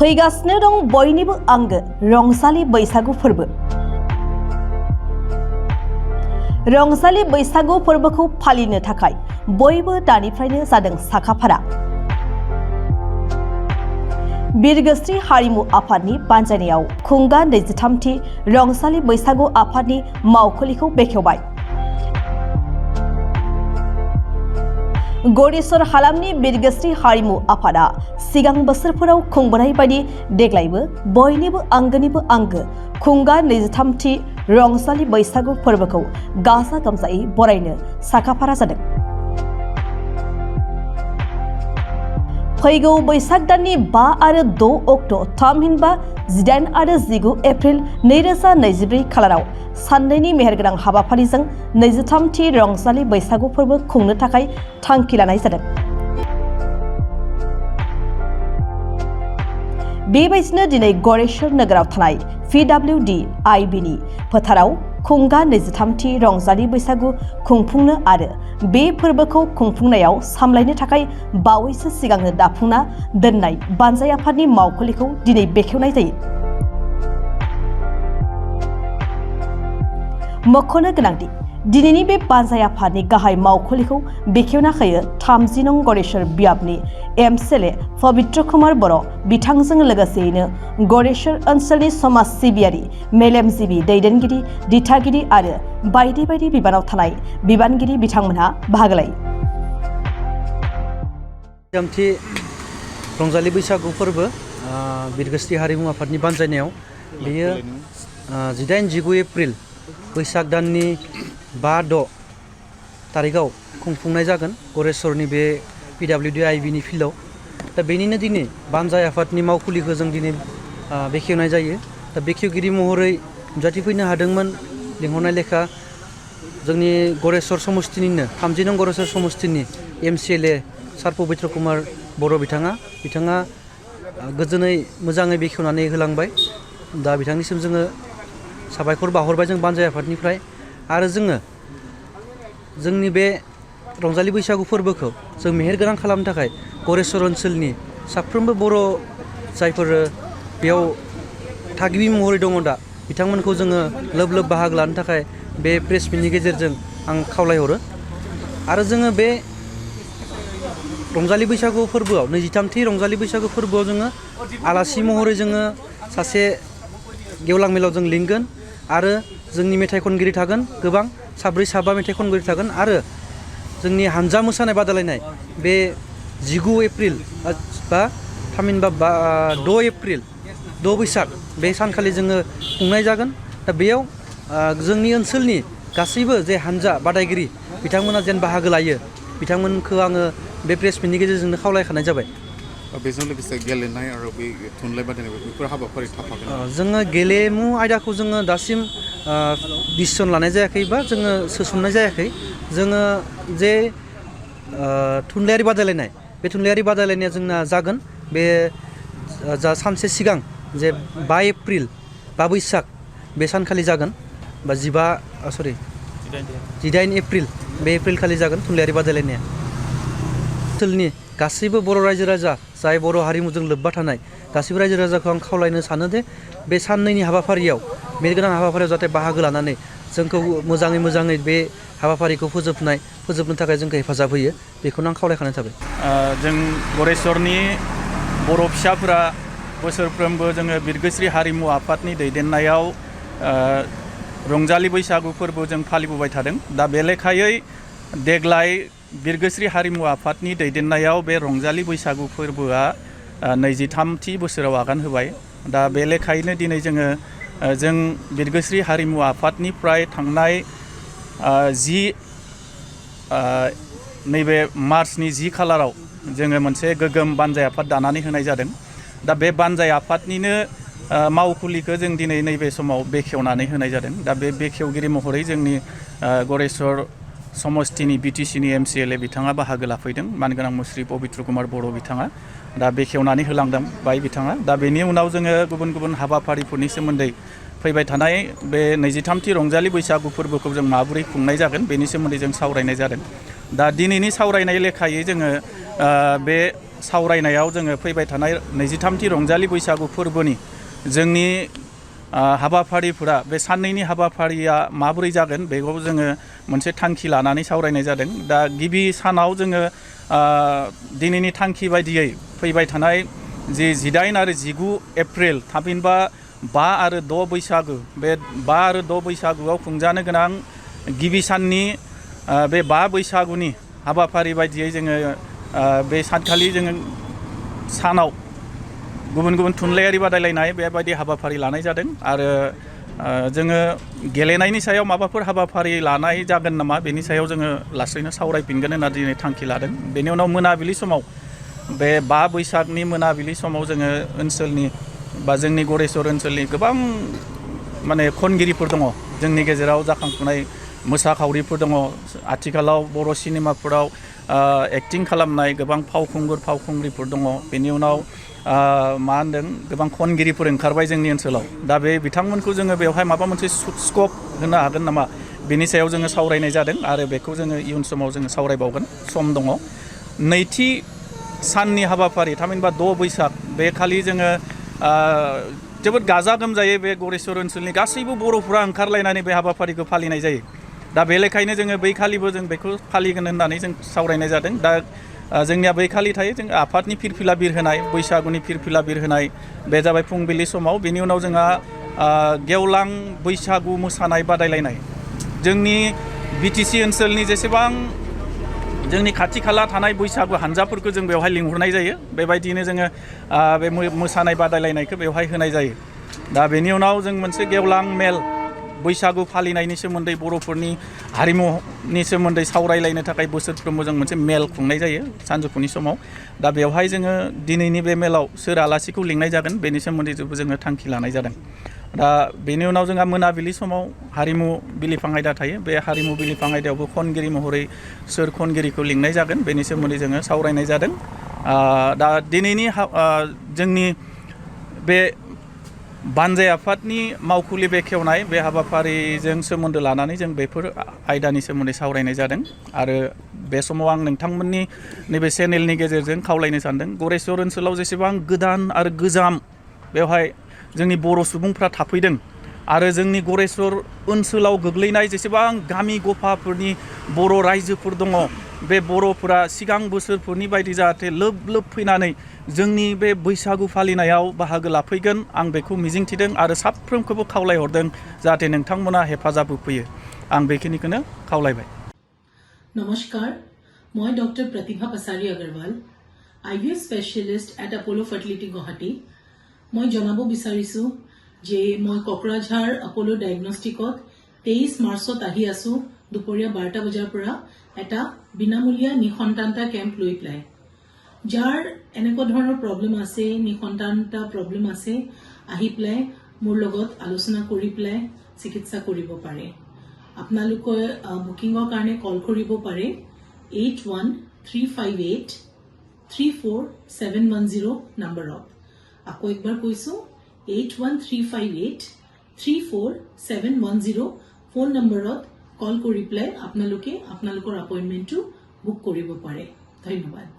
फैगासिनो दं बयनिबो आंगो रंजालि बैसागु फोरबो। रंजालि बैसागु फोरबोखौ फालिनो थाखाय बयबो दानिफ्रायनो जादों साखाफारा। बिरगोस्रि हारिमु आफादनि बानजायनायाव खुंगा 23थि रंजालि बैसागु आफादनि मावखुलिखौ बेखेवबाय। गरेस्वर हालामनि बिरगोस्रि हारिमु आफादा सिगां बोसोरफोराव खुंबोनाय बायदि देग्लायबो बयनिबो आंगोनिबो आंगो खुंगा 23थि रंजालि बैसागु फोरबोखौ गाजा गोमजायै बरायनो साखाफारा जादों। फैगौ बैसाग दाननि 5 आरो 6 अक्ट' थामहिनबा 18 आरो 19 एप्रिल 2024 खालाराव साननैनि मेहेरगोनां हाबाफारिजों 23थि रंजालि बैसागु फोरबो खुंनो थाखाय थांखि लानाय जादों। बेबायदिनो दिनै गरेस्वर नोगोराव थानाय PWD/IBनि फोथाराव खुंगा 23थि रंजालि बैसागु खुंफुंनो आरो बे फोरबोखौ खुंफुंनायाव सामलायनो थाखाय बावैसो सिगांनो दाफुंना दोननाय बानजाय आफादनि मावखुलिखौ दिनै बेखेवनाय जायो। मख'नो गोनांदि दिनैनि बे बानजाय आफादनि गाहाय मावखुलिखौ बेखेवना होयो 30 नं गरेस्वर बियाबनि MCLA पबित्र कुमार बर' बिथांजों लोगोसेयैनो गरेस्वर ओनसोलनि समाज सिबियारि मेलेमजिबि दैदेनगिरि दिथागिरि आरो बायदि बायदि बिबानाव थानाय बिबानगिरि बिथांमोनहा बाहागो लायो। रंजालि बैसागु फोरबो बिरगोस्रि हारिमु आफादनि बानजायनायाव बेयो 18-19 एप्रिल बैसाग दाननि 5-6 थारिखआव खुंफुंनाय जागोन गरेस्वरनि बे PWD/IBनि फिल्डआव। दा बेनिनो दिनै बानजाय आफादनि मावखुलिखौ जों दिनै बेखेवनाय जायो। दा बेखेवगिरि महरै नुजाथिफैनो हादोंमोन लिंहरनाय लेखा जोंनि गरेस्वर समस्तिनिनो 30 नं गरेस्वर समस्तिनि MCLA सार पबित्र कुमार बर' बिथाङा गोजोनै मोजाङै बेखेवनानै होलांबाय। दा बिथांनिसिम जोङो साबायखर बावहरबाय जों बानजाय आफादनिफ्राय। आरो जोङो जोंनि बे रंजालि बैसागु फोरबोखौ जों मेहेरगोनां खालामनो थाखाय गरेस्वर ओनसोलनि साफ्रोमबो बर' जायफोर बेयाव थागिबि महरै दङ दा बिथांमोनखौ जोङो लोब लोब बाहागो लानो थाखाय बे प्रेस मिटनि गेजेरजों आं खावलायहरो। आरो जोङो बे रंजालि बैसागु फोरबोआव 23थि रंजालि बैसागु फोरबोआव जोङो आलासि महरै जोङो सासे गेवलां मेलाव जों लिंगोन आरो जोंनि मेथाइ खनगिरि थागोन गोबां 4-5 मेथाइ खनगिरि थागोन आरो जोंनि हानजा मोसानाय बादायलायनाय बे 19 एप्रिल बा थामहिनबा 6 एप्रिल 6 बैसाग बे सानखालि जोङो खुंनाय जागोन। दा बेयाव जोंनि ओनसोलनि गासैबो जे हानजा बादायगिरि बिथांमोना जेन बाहागो लायो बिथांमोनखौ आङो बे प्रेस मिटनि गेजेरजोंनो खावलायखानाय जाबाय। बेजों लोगोसे गेलेनाय आरो बे थुनलाइ बादायनाय बेफोर हाबाफारि थाफागोन। जोङो गेलेमु आयदाखौ जोङो दासिम डिसिसन लानाय जायाखै बा जोङो सोसननाय जायाखै। जोङो जे थुनलाइयारि बादायलायनाय बे थुनलाइयारि बादायलायनाया जोंना जागोन बे जा सानसे सिगां जे 5 एप्रिल 5 बैसाग बे सानखालि जागोन बा 18 एप्रिल बे एप्रिल खालि जागोन थुनलाइयारि बादायलायनाया। ओनसोलनि गासैबो बर' रायजो राजा जाय बर' हारिमुजों लोब्बा थानाय गासैबो रायजो राजाखौ आं खावलायनो सानो दे बे साननैनि हाबाफारियाव मेहेरगोनां हाबाफारियाव जाहाथे बाहागो लानानै जोंखौ मोजाङै बे हाबाफारिखौ फोजोबनो थाखाय जोंखौ हेफाजाब होयो बेखौनो आं खावलायखानाय थाबाय। जों गरेस्वरनि बर' फिसाफोरा बोसोरफ्रोमबो जोङो बिरगोस्रि हारिमु आफादनि दैदेननायाव रंजालि बैसागु फोरबो जों फालिबोबाय थादों। दा बे लेखायै देग्लाय बिरगोस्रि हारिमु आफादनि दैदेननायाव बे रंजालि बैसागु फोरबोआ 23थि बोसोराव आगान होबाय। दा बे लेखायैनो दिनै जों बिरगोस्रि हारिमु आफादनिफ्राय थांनाय नैबे मार्चनि 10 खालाराव जोङो मोनसे गोगोम बानजाय आफाद दानानै होनाय जादों। दा बे बानजाय आफादनिनो मावखुलिखौ जों दिनै नैबे समाव बेखेवनानै होनाय जादों। दा बे बेखेवगिरि महरै जोंनि गरेस्वर समस्तिनि BTCनि MCLA बिथाङा बाहागो लाफैदों मानगोनां मुस्रि पबित्र कुमार बर' बिथाङा दा बेखेवनानै होलांदों बाय बिथाङा। दा बेनि उनाव जोङो गुबुन गुबुन हाबाफारिफोरनि सोमोन्दै फैबाय थानाय बे 23थि रंजालि बैसागु फोरबोखौ जों माबोरै खुंनाय जागोन बेनि सोमोन्दै जों सावरायनाय जादों। दा दिनैनि सावरायनाय लेखायै जोङो बे सावरायनायाव जोङो फैबाय थानाय 23थि रंजालि बैसागु फोरबोनि जोंनि हाबाफारिफोरा बे साननैनि हाबाफारिया माबोरै जागोन बेखौ जोङो मोनसे थांखि लानानै सावरायनाय जादों। दा गिबि सानाव जोङो दिनैनि थांखि बायदियै फैबाय थानाय जि 18 आरो 19 एप्रिल थामहिनबा 5 आरो 6 बैसागु बे 5 आरो 6 बैसागुआव खुंजानो गोनां गिबि साननि बे 5 बैसागुनि हाबाफारि बायदियै जोङो बे सानखालि जोङो सानाव गुबुन गुबुन थुनलाइयारि बादायलायनाय बेबायदि हाबाफारि लानाय जादों आरो जोङो गेलेनायनि सायाव माबाफोर हाबाफारि लानाय जागोन नामा बेनि सायाव जोङो लासैनो सावरायफिनगोन होनना दिनै थांखि लादों। बेनि उनाव मोनाबिलि समाव बे 5 बैसागनि मोनाबिलि समाव जोङो ओनसोलनि बा जोंनि गरेस्वर ओनसोलनि गोबां माने खनगिरिफोर दङ जोंनि गेजेराव जाखांफुनाय मोसाखावरिफोर दङ आथिखालाव बर' सिनेमाफोराव एक्टिं खालामनाय गोबां फावखुंग्रिफोर दङ। बेनि उनाव मा होनदों गोबां खनगिरिफोर ओंखारबाय जोंनि ओनसोलाव। दा बे बिथांमोनखौ जोङो बेवहाय माबा मोनसे स्कप होनो हागोन नामा बेनि सायाव जोङो सावरायनाय जादों आरो बेखौ जोङो इयुन समाव जोङो सावरायबावगोन सम दङ। नैथि साननि हाबाफारि थामहिनबा 6 बैसाग बे खालि जोङो जोबोद गाजा गोमजायै बे गरेस्वर ओनसोलनि गासैबो बर'फोरा ओंखारलायनानै बे हाबाफारिखौ फालिनाय जायो। दा बे लेखायनो जोङो बै खालिबो जों बेखौ फालिगोन होननानै जों सावरायनाय जादों। दा जोंनिया बै खालि थायो जों आफादनि फिरफिला बिरहोनाय बैसागुनि फिरफिला बिरहोनाय बे जाबाय फुंबिलि समाव। बेनि उनाव जोंहा गेवलां बैसागु मोसानाय बादायलायनाय जोंनि BTC ओनसोलनि जेसेबां जोंनि खाथि खाला थानाय बैसागु हानजाफोरखौ जों बेवहाय लिंहरनाय जायो। बेबायदिनो जोङो बे मोसानाय बादायलायनायखौ बेवहाय होनाय जायो। दा बेनि उनाव जों मोनसे गेवलां मेल बैसागु फालिनायनि सोमोन्दै बर'फोरनि हारिमुनि सोमोन्दै सावरायलायनो थाखाय बोसोरफ्रोमबो जों मोनसे मेल खुंनाय जायो सानजौफुनि समाव। दा बेवहाय जोङो दिनैनि बे मेलाव सोर आलासिखौ लिंनाय जागोन बेनि सोमोन्दै जोङो थांखि लानाय जादों। दा बेनि उनाव जोंहा मोनाबिलि समाव हारिमु बिलिफां आयदा थायो। बे हारिमु बिलिफां आयदायावबो खनगिरि महरै सोर खनगिरिखौ लिंनाय जागोन बेनि सोमोन्दै जोङो सावरायनाय जादों। दा दिनैनि जोंनि बे बानजाय आफादनि मावखुलि बेखेवनाय बे हाबाफारिजों सोमोन्दो लानानै जों बेफोर आयदानि सोमोन्दै सावरायनाय जादों आरो बे समाव आं नोंथांमोननि नैबे चेनेलनि गेजेरजों खावलायनो सानदों गरेस्वर ओनसोलाव जेसेबां गोदान आरो गोजाम बेवहाय जोंनि बर' सुबुंफ्रा थाफैदों आरो जोंनि गरेस्वर ओनसोलाव गोग्लैनाय जेसेबां गामि गफाफोरनि बर' रायजोफोर दङ बे बर'फोरा सिगां बोसोरफोरनि बायदि जाहाथे लोब लोब फैनानै जोंनि बे बैसागु फालिनायाव बाहागो लाफैगोन आं बेखौ मिजिंथिदों आरो साफ्रोमखौबो खावलायहरदों जाहाथे नोंथांमोना हेफाजाब होफैयो। आं बेखिनिखौनो खावलायबाय। नमस्कार, मैं doctor Pratibha Pasari Agarwal IVF specialist at Apollo fertility Guwahati. मैं जनाब विचारिছো जे मैं कक्राझार अपोलो डायग्नोस्टिकत 23 मार्चत आহি आছো दुपरिया 12टा बजार পৰা এটা বিনামূলীয়া নিসন্তানতা কেম্প লৈ পেলাই যাৰ এনেকুৱা ধৰণৰ প্ৰব্লেম আছে নিসন্তানতা প্ৰব্লেম আছে আহি পেলাই মোৰ লগত আলোচনা কৰি পেলাই চিকিৎসা কৰিব পাৰে। আপোনালোকে বুকিংৰ কাৰণে কল কৰিব পাৰে 8135834710 নম্বৰত। আকৌ একবাৰ কৈছো 8135834710 ফোন নম্বৰত কল কৰি পেলাই আপোনালোকে আপোনালোকৰ এপইণ্টমেণ্টটো বুক কৰিব পাৰে। ধন্যবাদ।